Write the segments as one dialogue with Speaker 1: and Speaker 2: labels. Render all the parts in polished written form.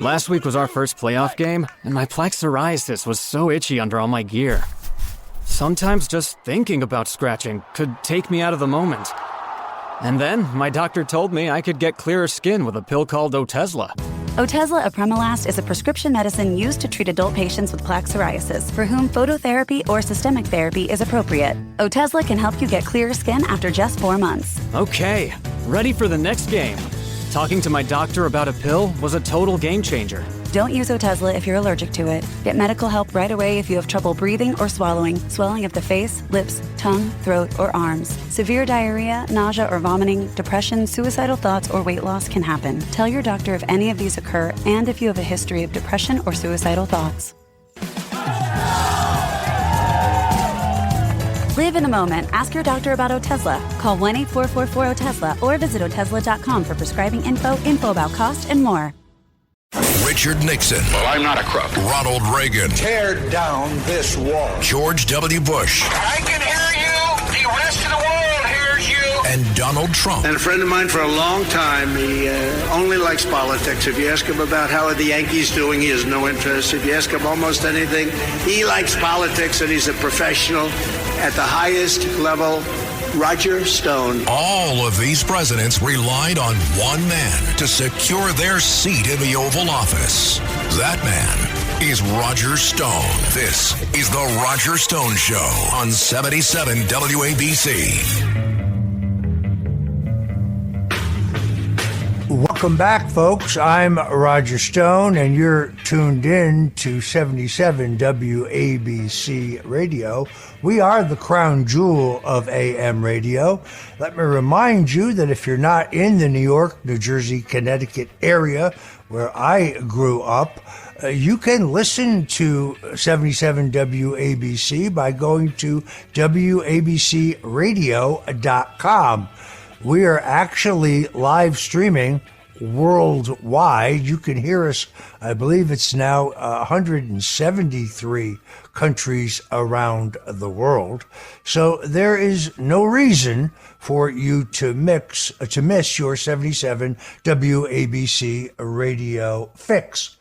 Speaker 1: Last week was our first playoff game, and my plaque psoriasis was so itchy under all my gear. Sometimes just thinking about scratching could take me out of the moment. And then my doctor told me I could get clearer skin with a pill called Otezla.
Speaker 2: Otezla apremilast is a prescription medicine used to treat adult patients with plaque psoriasis for whom phototherapy or systemic therapy is appropriate. Otezla can help you get clearer skin after just 4 months.
Speaker 1: Okay, ready for the next game. Talking to my doctor about a pill was a total game changer.
Speaker 2: Don't use Otezla if you're allergic to it. Get medical help right away if you have trouble breathing or swallowing, swelling of the face, lips, tongue, throat, or arms. Severe diarrhea, nausea or vomiting, depression, suicidal thoughts, or weight loss can happen. Tell your doctor if any of these occur and if you have a history of depression or suicidal thoughts. Live in the moment. Ask your doctor about Otezla. Call 1-844-4-OTEZLA or visit Otezla.com for prescribing info about cost, and more.
Speaker 3: Richard Nixon.
Speaker 4: Well, I'm not a crook.
Speaker 3: Ronald Reagan.
Speaker 4: Tear down this wall.
Speaker 3: George W. Bush.
Speaker 4: I can hear you. The rest of the world hears you.
Speaker 3: And Donald Trump.
Speaker 5: And a friend of mine for a long time, he only likes politics. If you ask him about how are the Yankees doing, he has no interest. If you ask him almost anything, he likes politics, and he's a professional at the highest level. Roger Stone.
Speaker 3: All of these presidents relied on one man to secure their seat in the Oval Office. That man is Roger Stone. This is the Roger Stone Show on 77 WABC.
Speaker 6: Welcome back, folks. I'm Roger Stone, and you're tuned in to 77 WABC Radio. We are the crown jewel of AM radio. Let me remind you that if you're not in the New York, New Jersey, Connecticut area where I grew up, you can listen to 77 WABC by going to WABCradio.com. We are actually live streaming worldwide. You can hear us, I believe it's now 173 countries around the world. So there is no reason for you to miss your 77 WABC radio fix.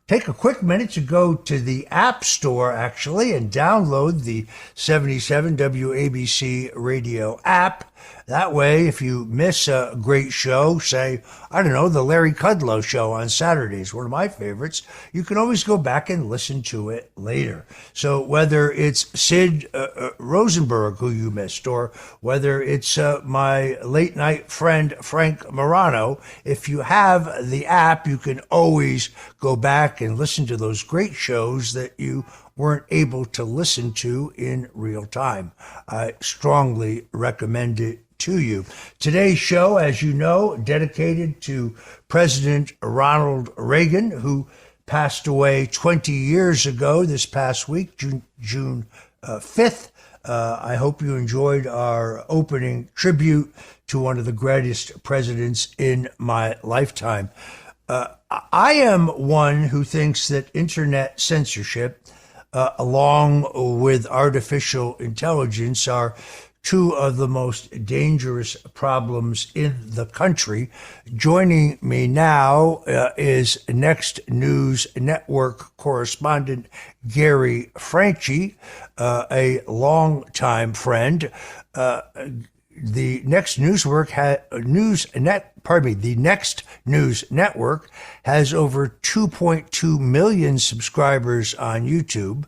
Speaker 6: Take a quick minute to go to the App Store, actually, and download the 77 WABC radio app. That way, if you miss a great show, say, I don't know, the Larry Kudlow show on Saturdays, one of my favorites, you can always go back and listen to it later. So whether it's Sid Rosenberg, who you missed, or whether it's my late night friend Frank Morano, if you have the app, you can always go back and listen to those great shows that you weren't able to listen to in real time. I strongly recommend it to you. Today's show, as you know, dedicated to President Ronald Reagan, who passed away 20 years ago this past week, June 5th. I hope you enjoyed our opening tribute to one of the greatest presidents in my lifetime. I am one who thinks that internet censorship, along with artificial intelligence, are two of the most dangerous problems in the country. Joining me now is Next News Network correspondent Gary Franchi, a longtime friend. The Next News Network has over 2.2 million subscribers on YouTube,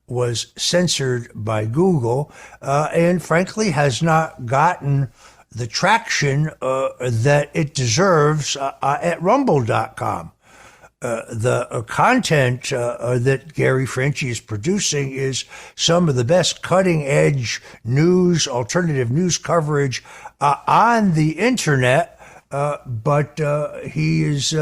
Speaker 6: was censored by Google, and frankly has not gotten the traction that it deserves at rumble.com. The content that Gary Franchi is producing is some of the best cutting-edge news, alternative news coverage on the internet, but he is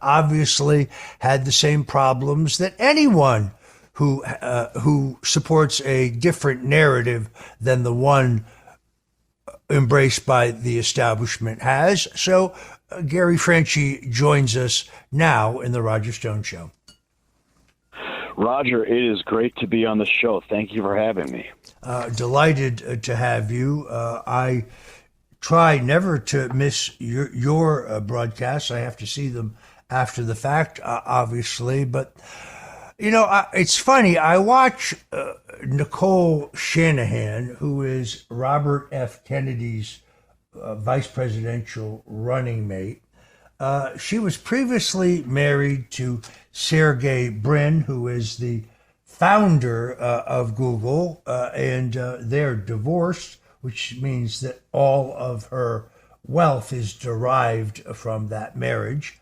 Speaker 6: obviously had the same problems that anyone who supports a different narrative than the one embraced by the establishment has. So Gary Franchi joins us now in the Roger Stone Show.
Speaker 7: Roger, it is great to be on the show. Thank you for having me.
Speaker 6: Delighted to have you. I try never to miss your broadcasts. I have to see them after the fact, obviously. But, it's funny. I watch Nicole Shanahan, who is Robert F. Kennedy's vice presidential running mate. She was previously married to Sergey Brin, who is the founder of Google, and they're divorced, which means that all of her wealth is derived from that marriage.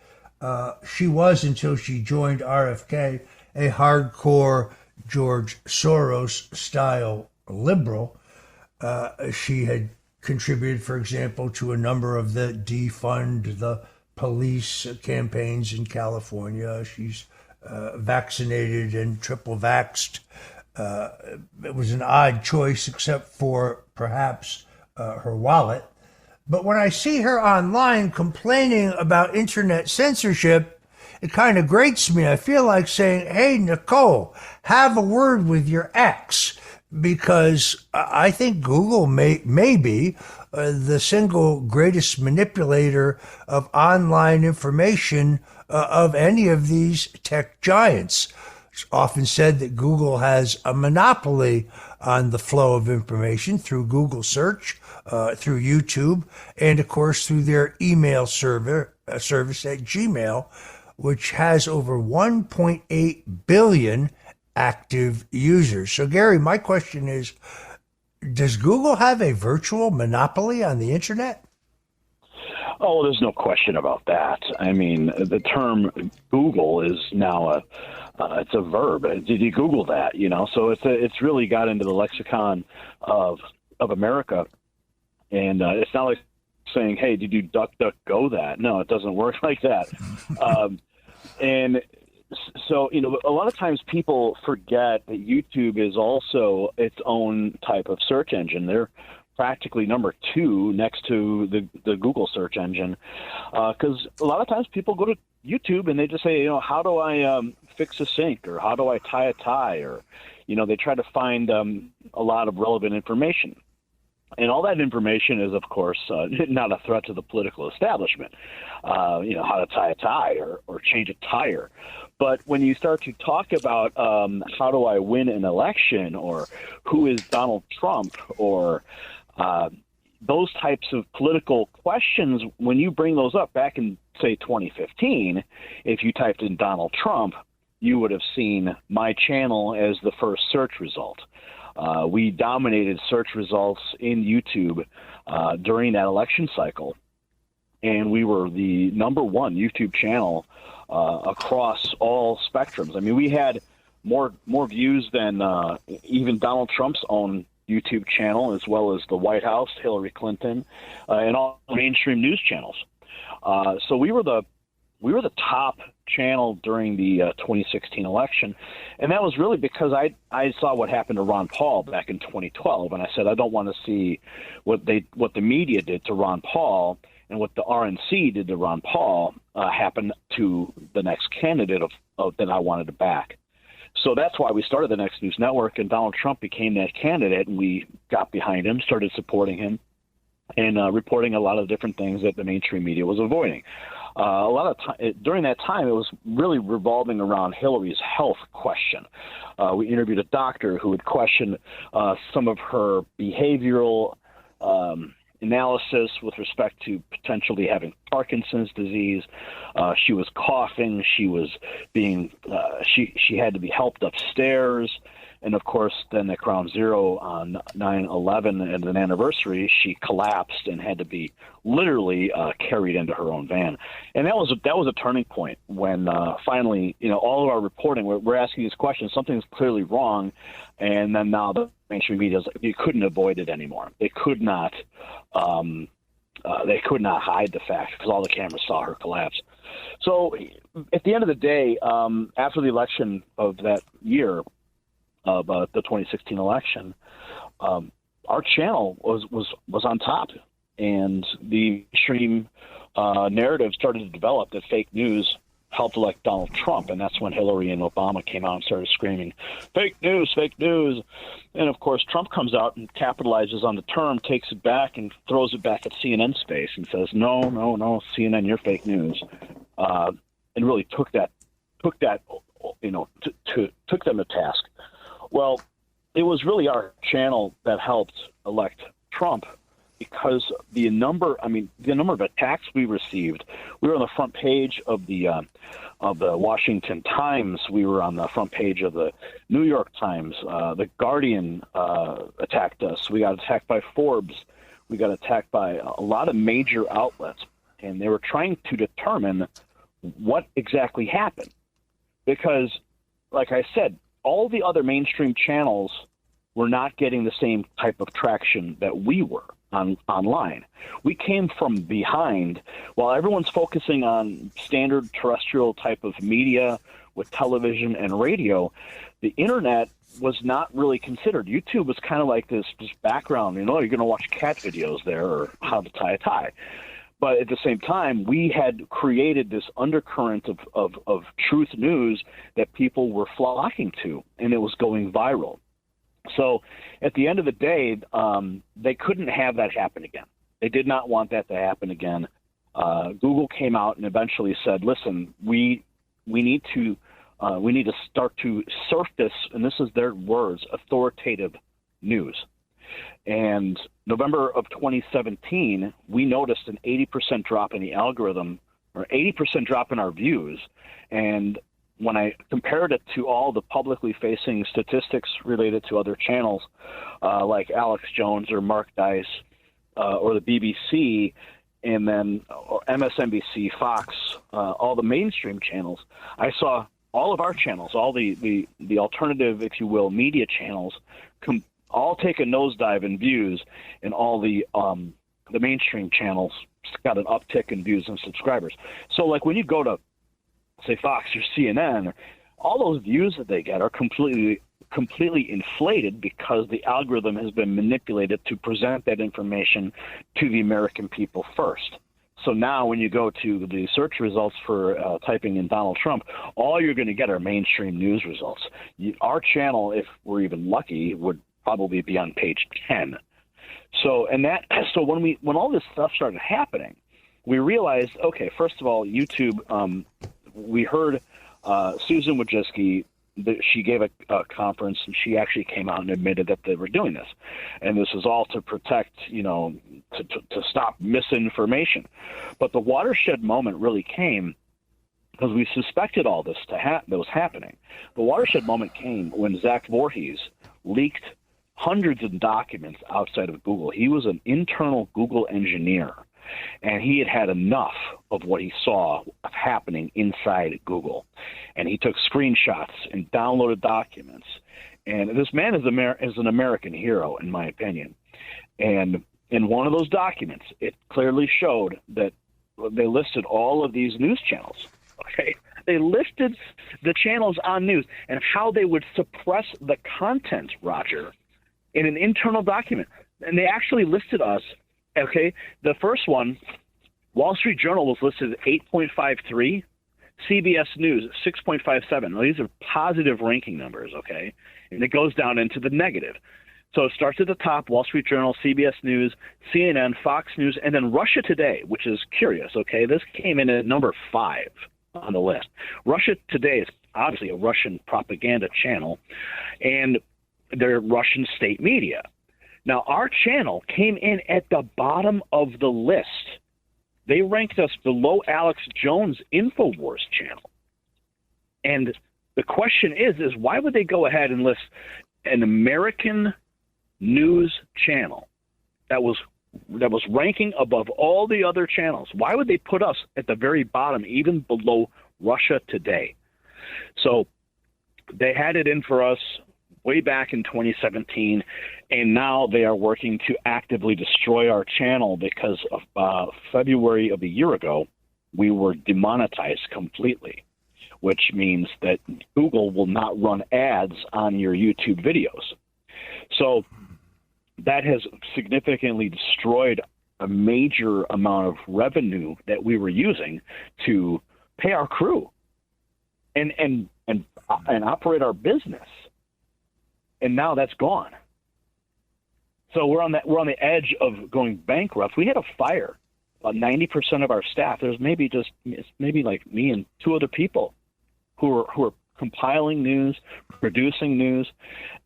Speaker 6: She was, until she joined RFK, a hardcore George Soros-style liberal. She had contributed, for example, to a number of the defund the police campaigns in California. She's vaccinated and triple vaxxed. It was an odd choice, except for perhaps her wallet. But when I see her online complaining about internet censorship, it kind of grates me. I feel like saying, hey, Nicole, have a word with your ex, because I think Google may be the single greatest manipulator of online information of any of these tech giants. It's often said that Google has a monopoly on the flow of information through Google search, through YouTube, and of course through their email service at Gmail, which has over 1.8 billion active users. So, Gary, my question is, does Google have a virtual monopoly on the internet?
Speaker 7: Oh, there's no question about that. I mean, the term Google is now it's a verb. Did you Google that? So it's really got into the lexicon of America, and it's not like saying, "Hey, did you DuckDuckGo that?" No, it doesn't work like that. And so, a lot of times people forget that YouTube is also its own type of search engine. They're practically number 2 next to the Google search engine, because a lot of times people go to YouTube and they just say, how do I fix a sink, or how do I tie a tie, or they try to find a lot of relevant information. And all that information is, of course, not a threat to the political establishment. How to tie a tie or change a tire. But when you start to talk about how do I win an election, or who is Donald Trump, or those types of political questions, when you bring those up back in, say, 2015, if you typed in Donald Trump, you would have seen my channel as the first search result. We dominated search results in YouTube during that election cycle, and we were the number 1 YouTube channel across all spectrums. I mean, we had more views than even Donald Trump's own YouTube channel, as well as the White House, Hillary Clinton, and all mainstream news channels. So we were the top channel during the 2016 election, and that was really because I saw what happened to Ron Paul back in 2012, and I said I don't want to see what the media did to Ron Paul and what the RNC did to Ron Paul happen to the next candidate of that I wanted to back. So that's why we started the Next News Network, and Donald Trump became that candidate, and we got behind him, started supporting him, and reporting a lot of different things that the mainstream media was avoiding. A lot of during that time, it was really revolving around Hillary's health question. We interviewed a doctor who would question some of her behavioral analysis with respect to potentially having Parkinson's disease. She was coughing. She was being she had to be helped upstairs. And, of course, then at Ground Zero on 9/11 and an anniversary, she collapsed and had to be literally carried into her own van. And that was a turning point when finally, all of our reporting, we're asking these questions, something's clearly wrong, and then now the mainstream media, you couldn't avoid it anymore. They could not hide the fact because all the cameras saw her collapse. So at the end of the day, after the election of that year, of the 2016 election, our channel was on top, and the extreme narrative started to develop that fake news helped elect Donald Trump, and that's when Hillary and Obama came out and started screaming, fake news, and of course Trump comes out and capitalizes on the term, takes it back and throws it back at CNN space and says, no, CNN, you're fake news. and really took that took them to task. Well, it was really our channel that helped elect Trump, because the number of attacks we received. We were on the front page of the Washington Times. We were on the front page of the New York Times. The Guardian attacked us. We got attacked by Forbes. We got attacked by a lot of major outlets, and they were trying to determine what exactly happened. Because, like I said, all the other mainstream channels were not getting the same type of traction that we were online. We came from behind. While everyone's focusing on standard terrestrial type of media with television and radio, the internet was not really considered. YouTube was kind of like this background, you're going to watch cat videos there or how to tie a tie. But at the same time, we had created this undercurrent of truth news that people were flocking to, and it was going viral. So at the end of the day, they couldn't have that happen again. They did not want that to happen again. Google came out and eventually said, listen, we need to start to surface, and this is their words, authoritative news. And November of 2017, we noticed an 80% drop in the algorithm, or 80% drop in our views. And when I compared it to all the publicly facing statistics related to other channels, like Alex Jones or Mark Dice, or the BBC, and then or MSNBC, Fox, all the mainstream channels, I saw all of our channels, all the alternative, if you will, media channels, all take a nosedive in views, and all the mainstream channels got an uptick in views and subscribers. So, like when you go to, say, Fox or CNN, all those views that they get are completely inflated because the algorithm has been manipulated to present that information to the American people first. So now when you go to the search results for typing in Donald Trump, all you're going to get are mainstream news results. Our channel, if we're even lucky, would probably be on page 10. So when all this stuff started happening, we realized, okay, first of all, YouTube, we heard Susan Wojcicki, she gave a conference, and she actually came out and admitted that they were doing this. And this is all to protect, to stop misinformation. But the watershed moment really came because we suspected all this that was happening. The watershed moment came when Zach Voorhees leaked hundreds of documents outside of Google. He was an internal Google engineer, and he had enough of what he saw happening inside Google. And he took screenshots and downloaded documents. And this man is an American hero, in my opinion. And in one of those documents, it clearly showed that they listed all of these news channels. Okay, they listed the channels on news and how they would suppress the content, Roger, in an internal document. And they actually listed us. Okay, the first one, Wall Street Journal, was listed at 8.53, CBS News 6.57. Now, these are positive ranking numbers, okay? And it goes down into the negative. So it starts at the top, Wall Street Journal, CBS News, CNN, Fox News, and then Russia Today, which is curious, okay? This came in at number 5 on the list. Russia Today is obviously a Russian propaganda channel, and they're Russian state media. Now, our channel came in at the bottom of the list. They ranked us below Alex Jones' InfoWars channel. And the question is why would they go ahead and list an American news channel that was ranking above all the other channels? Why would they put us at the very bottom, even below Russia Today? So they had it in for us way back in 2017, and now they are working to actively destroy our channel because of February of a year ago, we were demonetized completely, which means that Google will not run ads on your YouTube videos. So that has significantly destroyed a major amount of revenue that we were using to pay our crew and operate our business. And now that's gone. So we're on the edge of going bankrupt. We had a fire about 90% of our staff, there's maybe like me and two other people who are compiling news, producing news.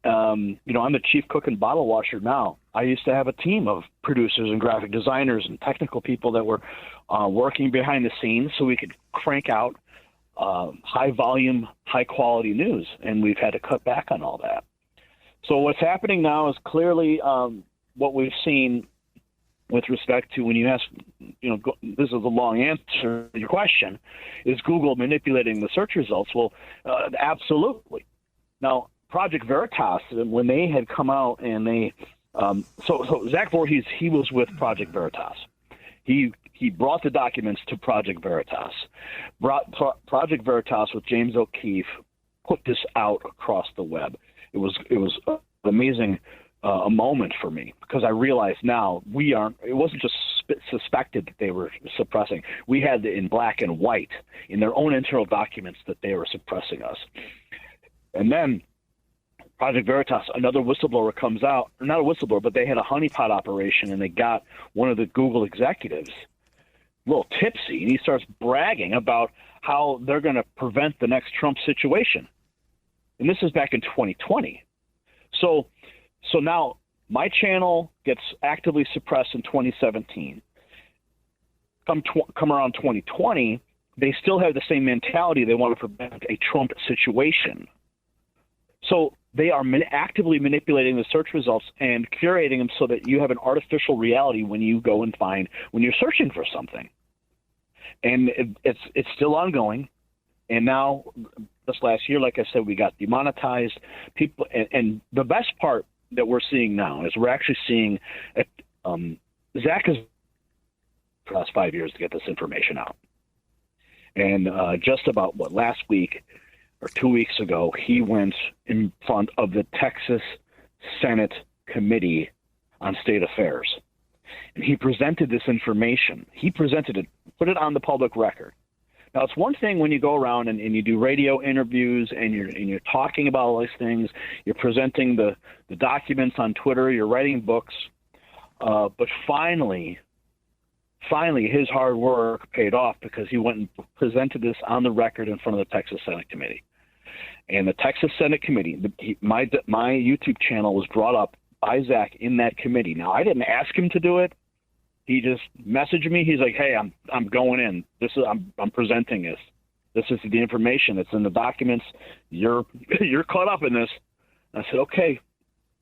Speaker 7: I'm the chief cook and bottle washer now. I used to have a team of producers and graphic designers and technical people that were working behind the scenes so we could crank out high volume, high quality news. And we've had to cut back on all that. So what's happening now is clearly what we've seen with respect to when you ask, this is a long answer to your question, is Google manipulating the search results? Well, absolutely. Now, Project Veritas, when they had come out and they, so Zach Voorhees, he was with Project Veritas. He brought the documents to Project Veritas. Project Veritas with James O'Keefe put this out across the web. It was an amazing a moment for me, because I realized now it wasn't just suspected that they were suppressing. We had it in black and white in their own internal documents that they were suppressing us. And then Project Veritas, another whistleblower comes out, or not a whistleblower, but they had a honeypot operation, and they got one of the Google executives a little tipsy, and he starts bragging about how they're going to prevent the next Trump situation. And this is back in 2020. So now my channel gets actively suppressed in 2017. Come around 2020, they still have the same mentality. They want to prevent a Trump situation. So they are actively manipulating the search results and curating them so that you have an artificial reality when you go and when you're searching for something. And it's still ongoing. And now, this last year, like I said, we got demonetized. People, and the best part that we're seeing now is we're actually seeing Zach has for the last 5 years to get this information out. And just about last week or 2 weeks ago, he went in front of the Texas Senate Committee on State Affairs, and he presented this information. He presented it, put it on the public record. Now, it's one thing when you go around and you do radio interviews and you're talking about all these things, you're presenting the documents on Twitter, you're writing books, but finally, his hard work paid off, because he went and presented this on the record in front of the Texas Senate Committee. And the Texas Senate Committee, my YouTube channel was brought up by Zach in that committee. Now, I didn't ask him to do it. He just messaged me. He's like, "Hey, I'm going in. I'm presenting this. This is the information that's in the documents. You're caught up in this." And I said, "Okay,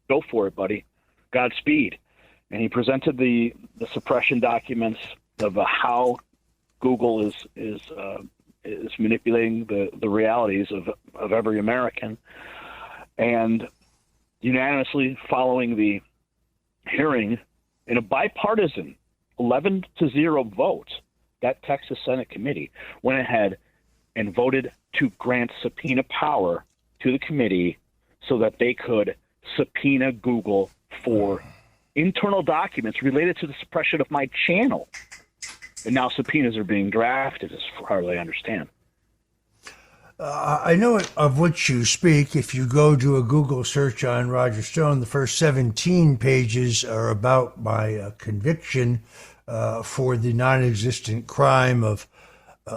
Speaker 7: go for it, buddy. Godspeed." And he presented the suppression documents of how Google is manipulating the realities of every American, and unanimously following the hearing in a bipartisan 11-0 vote, that Texas Senate Committee went ahead and voted to grant subpoena power to the committee so that they could subpoena Google for internal documents related to the suppression of my channel. And now subpoenas are being drafted, as far as I understand.
Speaker 6: I know of which you speak. If you go do a Google search on Roger Stone, the first 17 pages are about my conviction for the non-existent crime of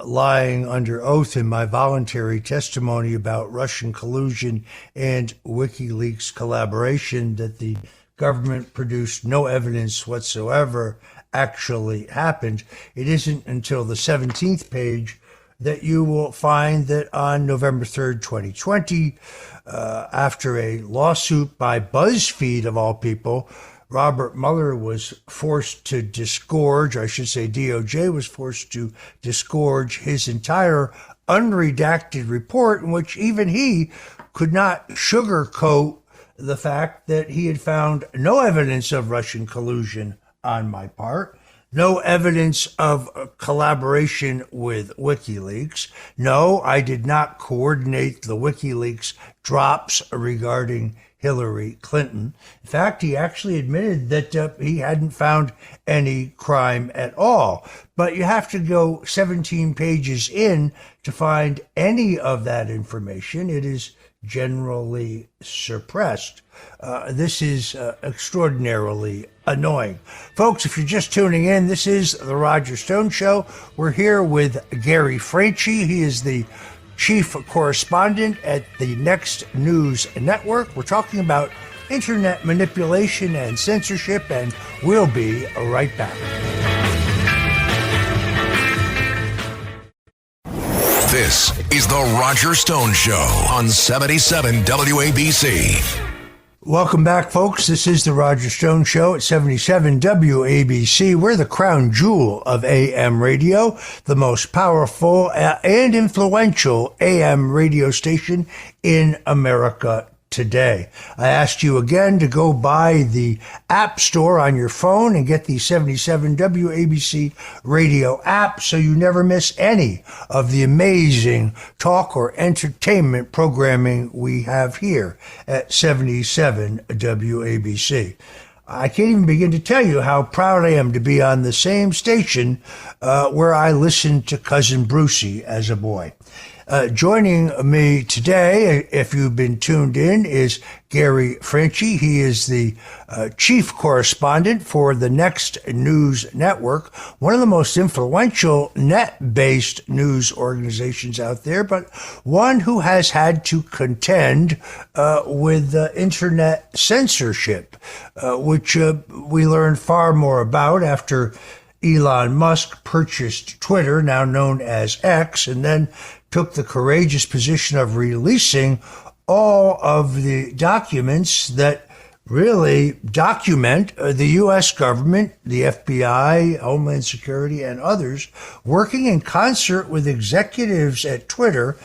Speaker 6: lying under oath in my voluntary testimony about Russian collusion and WikiLeaks collaboration, that the government produced no evidence whatsoever actually happened. It isn't until the 17th page that you will find that on November 3rd, 2020, after a lawsuit by BuzzFeed, of all people, Robert Mueller was forced to disgorge, I should say DOJ was forced to disgorge his entire unredacted report, in which even he could not sugarcoat the fact that he had found no evidence of Russian collusion on my part, no evidence of collaboration with WikiLeaks. No, I did not coordinate the WikiLeaks drops regarding Hillary Clinton. In fact, he actually admitted that he hadn't found any crime at all. But you have to go 17 pages in to find any of that information. It is generally suppressed. This is extraordinarily annoying. Folks, if you're just tuning in, this is The Roger Stone Show. We're here with Gary Franchi. He is the chief correspondent at the Next News Network. We're talking about internet manipulation and censorship, and we'll be right back.
Speaker 3: This is The Roger Stone Show on 77 WABC.
Speaker 6: Welcome back, folks. This is The Roger Stone Show at 77 WABC. We're the crown jewel of AM radio, the most powerful and influential AM radio station in America today. I asked you again to go buy the App Store on your phone and get the 77 WABC radio app so you never miss any of the amazing talk or entertainment programming we have here at 77 WABC. I can't even begin to tell you how proud I am to be on the same station where I listened to Cousin Brucey as a boy. Joining me today, if you've been tuned in, is Gary Franchi. He is the chief correspondent for the Next News Network, one of the most influential net-based news organizations out there, but one who has had to contend with internet censorship, which we learned far more about after Elon Musk purchased Twitter, now known as X, and then took the courageous position of releasing all of the documents that really document the U.S. government, the FBI, Homeland Security, and others working in concert with executives at Twitter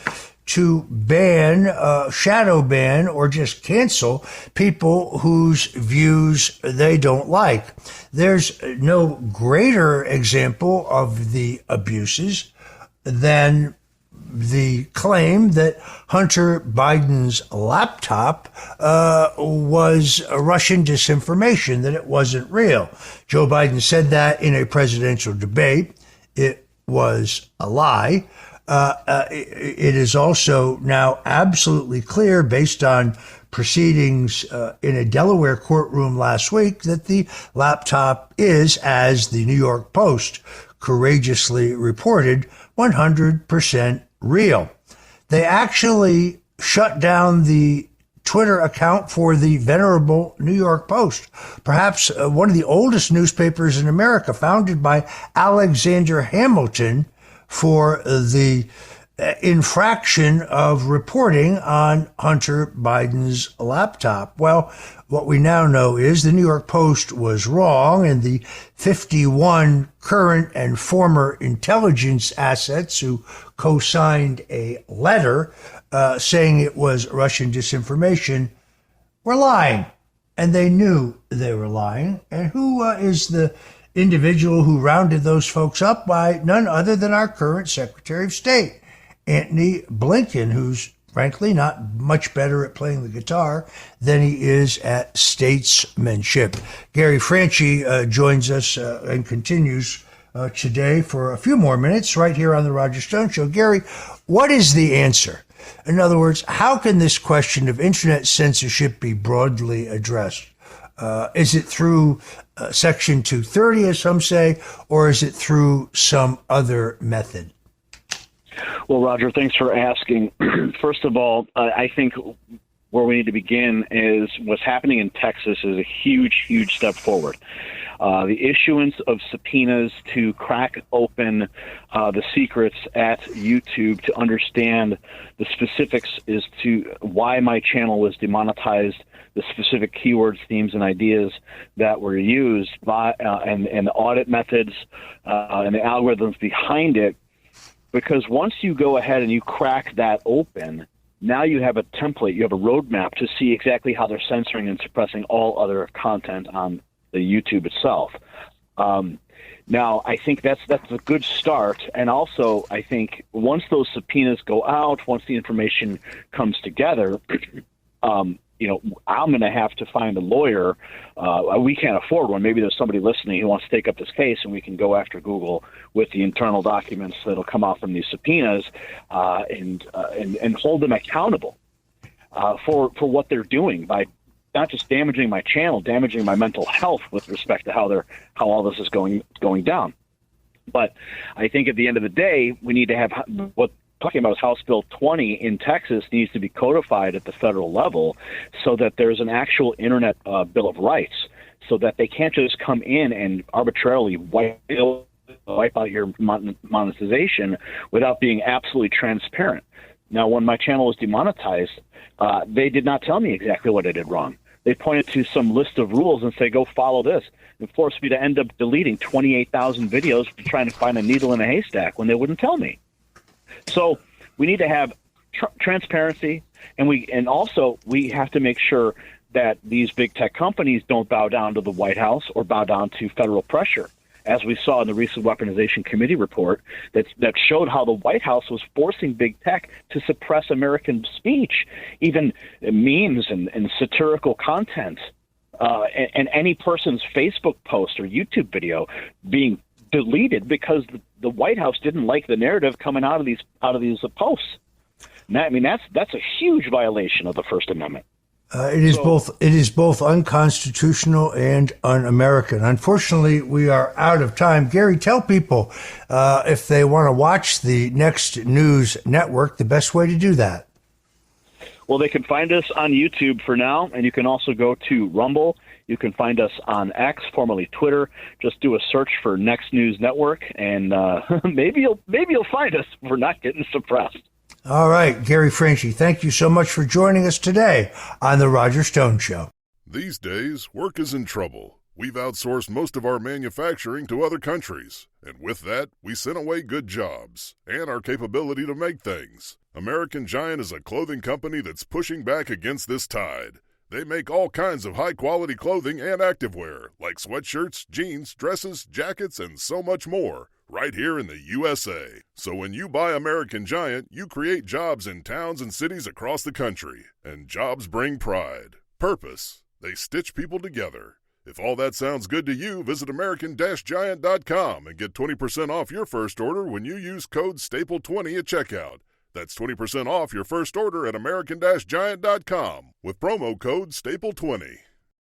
Speaker 6: to ban, shadow ban, or just cancel people whose views they don't like. There's no greater example of the abuses than the claim that Hunter Biden's laptop was Russian disinformation, that it wasn't real. Joe Biden said that in a presidential debate. It was a lie. It is also now absolutely clear, based on proceedings in a Delaware courtroom last week, that the laptop is, as the New York Post courageously reported, 100% real. They actually shut down the Twitter account for the venerable New York Post, perhaps one of the oldest newspapers in America, founded by Alexander Hamilton, for the infraction of reporting on Hunter Biden's laptop. Well, what we now know is the New York Post was wrong, and the 51 current and former intelligence assets who co-signed a letter saying it was Russian disinformation were lying, and they knew they were lying. And who is the individual who rounded those folks up? By none other than our current Secretary of State, Antony Blinken, who's frankly not much better at playing the guitar than he is at statesmanship. Gary Franchi joins us and continues today for a few more minutes right here on the Roger Stone Show. Gary, what is the answer? In other words, how can this question of internet censorship be broadly addressed? Is it through Section 230, as some say, or is it through some other method?
Speaker 7: Well, Roger, thanks for asking. First of all, I think where we need to begin is what's happening in Texas is a huge, huge step forward. The issuance of subpoenas to crack open the secrets at YouTube to understand the specifics as to why my channel was demonetized, the specific keywords, themes, and ideas that were used by and the audit methods and the algorithms behind it. Because once you go ahead and you crack that open, now you have a template, you have a roadmap to see exactly how they're censoring and suppressing all other content on the YouTube itself. Now, I think that's a good start. And also, I think once those subpoenas go out, once the information comes together, I'm going to have to find a lawyer. We can't afford one. Maybe there's somebody listening who wants to take up this case, and we can go after Google with the internal documents that'll come out from these subpoenas and hold them accountable for what they're doing by not just damaging my channel, damaging my mental health with respect to how all this is going down. But I think at the end of the day, we need to have what talking about is House Bill 20 in Texas needs to be codified at the federal level so that there's an actual Internet Bill of Rights, so that they can't just come in and arbitrarily wipe out your monetization without being absolutely transparent. Now, when my channel was demonetized, they did not tell me exactly what I did wrong. They pointed to some list of rules and say, go follow this, and forced me to end up deleting 28,000 videos trying to find a needle in a haystack when they wouldn't tell me. So we need to have transparency, and also we have to make sure that these big tech companies don't bow down to the White House or bow down to federal pressure, as we saw in the recent Weaponization Committee report that showed how the White House was forcing big tech to suppress American speech, even memes and satirical content, and any person's Facebook post or YouTube video being deleted because the White House didn't like the narrative coming out of these posts. That's a huge violation of the First Amendment.
Speaker 6: It is both unconstitutional and un-American. Unfortunately, we are out of time. Gary, tell people if they want to watch the Next News Network, the best way to do that.
Speaker 7: Well, they can find us on YouTube for now, and you can also go to Rumble. You can find us on X, formerly Twitter. Just do a search for Next News Network, and maybe you'll find us. We're not getting suppressed.
Speaker 6: All right, Gary Franchi, thank you so much for joining us today on The Roger Stone Show.
Speaker 8: These days, work is in trouble. We've outsourced most of our manufacturing to other countries, and with that, we sent away good jobs and our capability to make things. American Giant is a clothing company that's pushing back against this tide. They make all kinds of high-quality clothing and activewear, like sweatshirts, jeans, dresses, jackets, and so much more, right here in the USA. So when you buy American Giant, you create jobs in towns and cities across the country. And jobs bring pride, purpose. They stitch people together. If all that sounds good to you, visit American-Giant.com and get 20% off your first order when you use code STAPLE20 at checkout. That's 20% off your first order at American-Giant.com with promo code STAPLE20.